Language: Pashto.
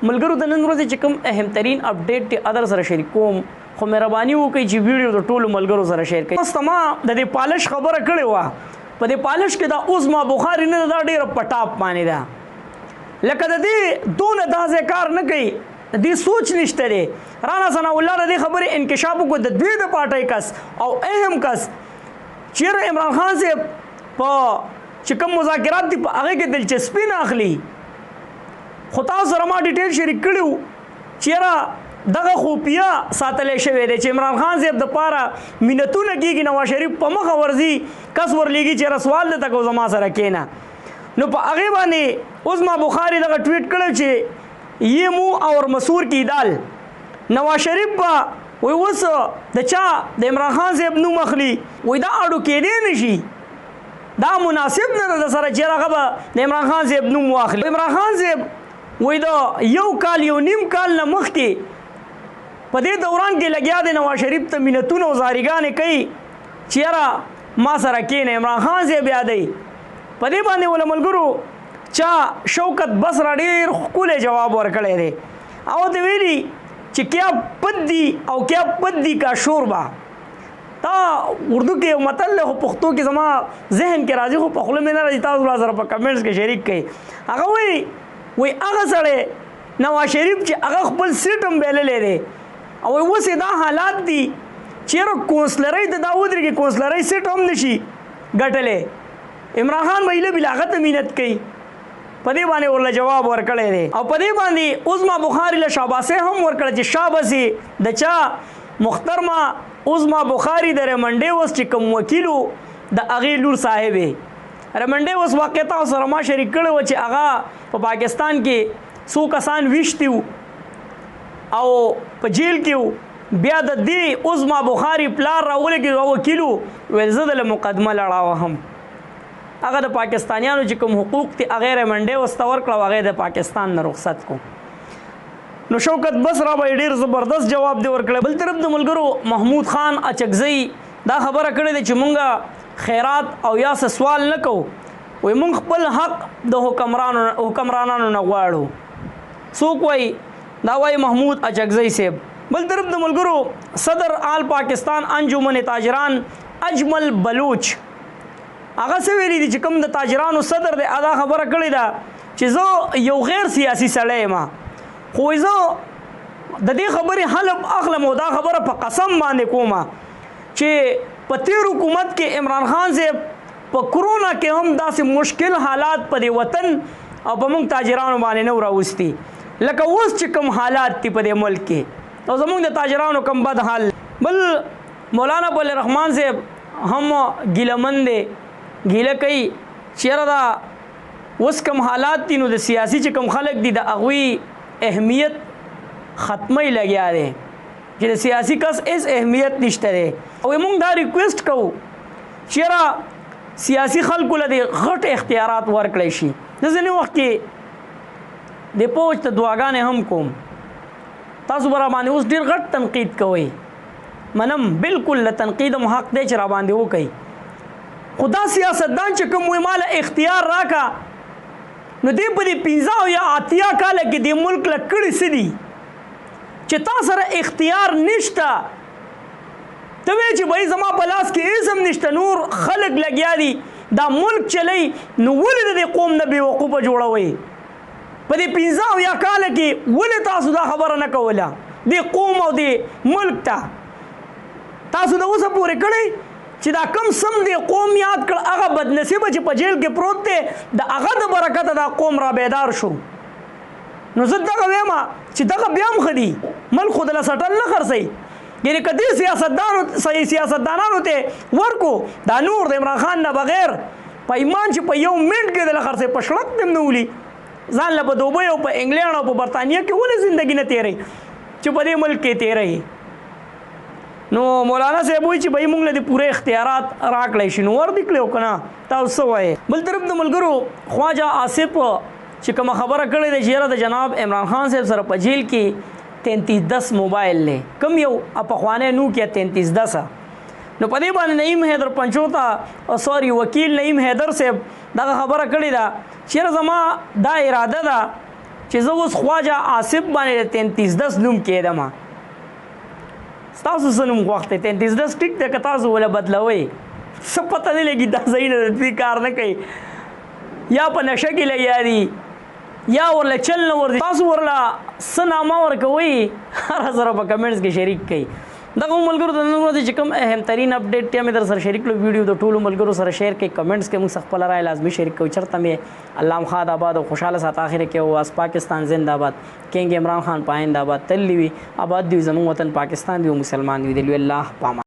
ملګرو د نن ورځې چې کوم اهم ترین اپډیټ دی ادر سره شریک کوم خو مهرباني وکړئ چې ویډیو د ټولو ملګرو سره شیر کړئ. اوس ما د دې پالش خبره کړې وه په دې پالش کې دا عظما بخاري نه دا ډېره په ټاپ باندې ده لکه د دې دونه داسې کار نه کوي د دې سوچ نشته دی. رانا ثناء الله د دې خبرې انکشاف وکړو د دوی د پارټۍ کس او اهم کس چیرې عمران خان صاحب په چې کوم مذاکرات دي په هغې کې دلچسپي نه اخلي خو تاسو سره ما ډیټیل شریک کړي وو چیرې دغه خوفیه ساتلی شوی دی چې عمران خان صاحب دپاره منتونه کېږي نواز شریف په مخه ورځي کس ورلیږي چېرې سوال درته کو زما سره کښېنه نو په هغې باندې عظما بخاري دغه ټویټ کړی چې یہ منہ اور مسور کی دال نواز شریف به وایي اوس د چا د عمران خان صاحب نوم اخلي وایي دا اړو کېدی نه شي دا مناسب نه ده د سره چې هغه به د عمران خان صاحب نوم واخلي. عمران خان صاحب وایي د یو کال یو نیم کال نه مخکې په دې دوران کې لګیا دی نواز شریف ته منتونه او زاریګانې کوي چې یاره ما سره کښېنه عمران خان صاحب یادوي په دې باندې ول ملګرو چا شوکت بصره ډېر ښکلی جواب ورکړی دی او ورته ویلي چې کیا پد دی او کیا پد دی کا شوربه دا اردو کې یو متل دی خو پښتو کې زما ذهن کې راځي خو په خوله مې نه راځي تاسو را سره په کمنټس کې شریک کړئ. هغه وایي هغه سړی نواز شریف چې هغه خپل سیټ هم بایللی دی او اوس یې دا حالات دي چېرې کونسلرۍ ته دا ودرېږي کونسلرۍ سیټ هم نشي ګټلی عمران خان به ایله بل هغه ته مینت کوي په دې باندې ورله جواب ورکړی دی او په دې باندې عظما بخاري له شاباسۍ هم ورکړه چې شاباسي د چا محترمه عظما بخاري د ریمنډې اوس چې کوم وکیلو د هغې لور صاحبې ریمنډې اوس واقع تاسو سره ما شریک کړی وه چې هغه په پاکستان کې څو کسان ویشتي وو او په جیل کې وو بیا د دې عظما بخاري پلار راولګېد او وکیلو ویل زه دله مقدمه لړاوه هم هغه د پاکستانیانو چې کوم حقوق دي هغې ریمنډې ورته ورکړه او هغې د پاکستان نه رخصت کو نو شوکت بصره به یې ډېر زبردست جواب دی ورکړی. بل طرف د ملګرو محمود خان اچکزی دا خبره کړې ده چې مونږ خیرات او یا څه سوال نه کوو وایي مونږ خپل حق د حکمرانانو نه غواړو. څوک وایي دا وایي محمود اچکزی صاحب. بل طرف د ملګرو صدر آل پاکستان انجمن تاجران اجمل بلوچ هغه څه ویلي دي چې کوم د تاجرانو صدر دی دا خبره کړې ده چې زه یو غیر سیاسي سړی یم خو زه د دې خبرې حلف اخلم او دا خبره په قسم باندې کومه چې په تیر حکومت کې عمران خان صاحب په کرونا کې هم داسې مشکل حالات په دې وطن او په موږ تاجرانو باندې نه راوستي لکه اوس چې کوم حالات دي په دې ملک کې او زموږ د تاجرانو کم بد حال. بل مولانا بل رحمان صاحب هم ګیلهمن دی ګیله کوي چېرې دا اوس کوم حالات دي نو د سیاسي چې کوم خلک دي د هغوی اهمیت ختمی لګیا دی چې د سیاسي کس هېڅ اهمیت نشته دی او موږ دا ریکویسټ کوو چېرې سیاسي خلکو له دې غټ اختیارات ورکړی شي. د ځینې وخت کې د پوج ته دعاګانې هم کوم تاسو به راباندې اوس ډېر غټ تنقید کوئ منم بالکل له تنقید هم حق دی چې راباندې وکئ خو دا سیاستدان چې کوم وایي ما له اختیار راکړه نو دې په دې 15 یا 80 کاله کې دې ملک له کړي څه دي چې تا سره اختیار نشته ته وایې چې بھائی زما په لاس کې هېڅ هم نشته نور خلک لګیا دي دا ملک چلی نو ولې د دې قوم نه بېوقوفه جوړوئ په دې 15 یا کاله کې ولې تاسو دا خبره نه کوله دې قوم او دې ملک ته تاسو د اوسه پورې کړئ چې دا کم سم دی قوم یاد کړ هغه بدنصیبه چې په جیل کې پروت دی د هغه د برکته دا قوم را بیدار شو نو زه دغه وایم چې دغه بیا هم ښه دي ملک خو دله سټل نه خرڅوي یعنې که دې سیاستدانانو ته ورکو دا نور د عمران خان نه بغیر په ایمان چې په یو منټ کې دله خرڅوي په شړک دې هم نه ولي ځان له په دوبۍ او په انګلینډ او په برطانیه کې ولې زندګي نه تېروي چې په دې ملک کې تېروي. نو مولانا صاحب وایي چې بھائی موږ له دې پوره اختیارات راکړی شي نو ورد کړی او که نه تاسو څه وایې. بل طرف د ملګرو خواجه آصف چې کومه خبره کړې ده چې یاره د جناب عمران خان صاحب سره په جیل کې 3310 موبایل دی کم یو پخوانی نوکیا 3310 نو په دې باندې نعیم حیدر پنچوتا وکیل نعیم حیدر صاحب دغه خبره کړې ده چې یاره زما دا اراده ده چې زه اوس خواجه آصف باندې 3310 نوم کېدم ستاسو څه نوم وخت 3310 ټیک دی که تاسو وله بدلوئ څه پته نه لګي دا صحیح نه ده دوی کار نه کوي یا په نشه کې لګیا دي یا ورله چل نه ورځي تاسو ورله څه نامه ورکوئ هر سره په کمنټس کې شریک کړئ دغه ملګرو د نن ورځې چې کوم اهم ترین اپډیټ ټیا مې در سره شریک کړو ویډیو د ټولو ملګرو سره شیر کړئ کمنټس کې موږ خپل رائے لازمي شریک کوو چېرته مې علام خان آباد او خوشحاله سات آخر کې واس پاکستان زنده باد کینګ عمران خان پایند آباد تل وي آباد دی زموږ وطن پاکستان دی او مسلمان دی الله پامان